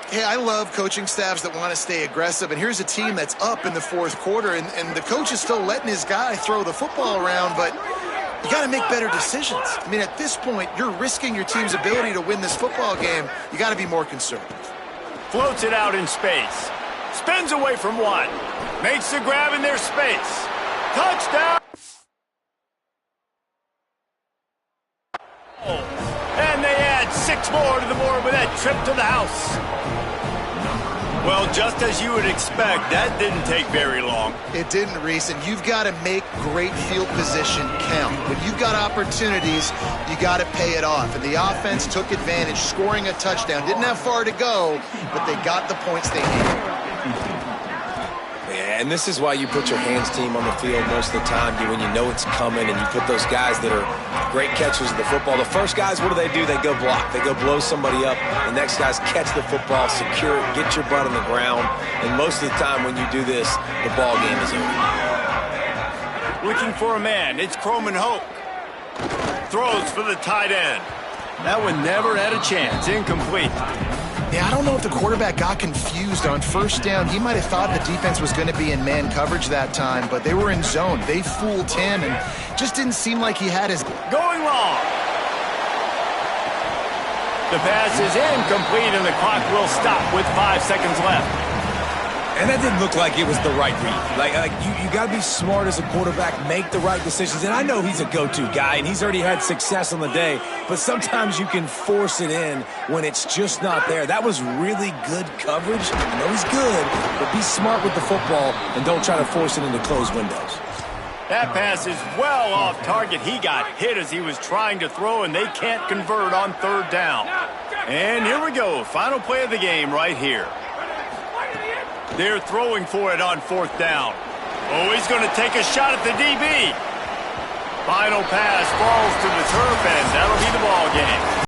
Hey, I love coaching staffs that want to stay aggressive, and here's a team that's up in the fourth quarter, and the coach is still letting his guy throw the football around, but you got to make better decisions. I mean, at this point, you're risking your team's ability to win this football game. You got to be more conservative. Floats it out in space. Spins away from one. Makes the grab in their space. Touchdown! And they add 6 more to the board with that trip to the house. Well, just as you would expect, that didn't take very long. It didn't, Reese, and you've got to make great field position count. When you've got opportunities, you got to pay it off. And the offense took advantage, scoring a touchdown. Didn't have far to go, but they got the points they needed. Yeah, and this is why you put your hands team on the field most of the time, when you know it's coming, and you put those guys that are great catchers of the football. The first guys, what do? They go block. They go blow somebody up. The next guys catch the football, secure it, get your butt on the ground. And most of the time when you do this, the ball game is over. Looking for a man. It's Croman Hope. Throws for the tight end. That one never had a chance. Incomplete. Yeah, I don't know if the quarterback got confused on first down. He might have thought the defense was going to be in man coverage that time, but they were in zone. They fooled him, and just didn't seem like he had his... Going long. The pass is incomplete, and the clock will stop with 5 seconds left. And that didn't look like it was the right read. Like you got to be smart as a quarterback, make the right decisions. And I know he's a go-to guy, and he's already had success on the day. But sometimes you can force it in when it's just not there. That was really good coverage. I know he's good, but be smart with the football and don't try to force it into closed windows. That pass is well off target. He got hit as he was trying to throw, and they can't convert on third down. And here we go. Final play of the game right here. They're throwing for it on fourth down. Oh, he's going to take a shot at the DB. Final pass falls to the turf,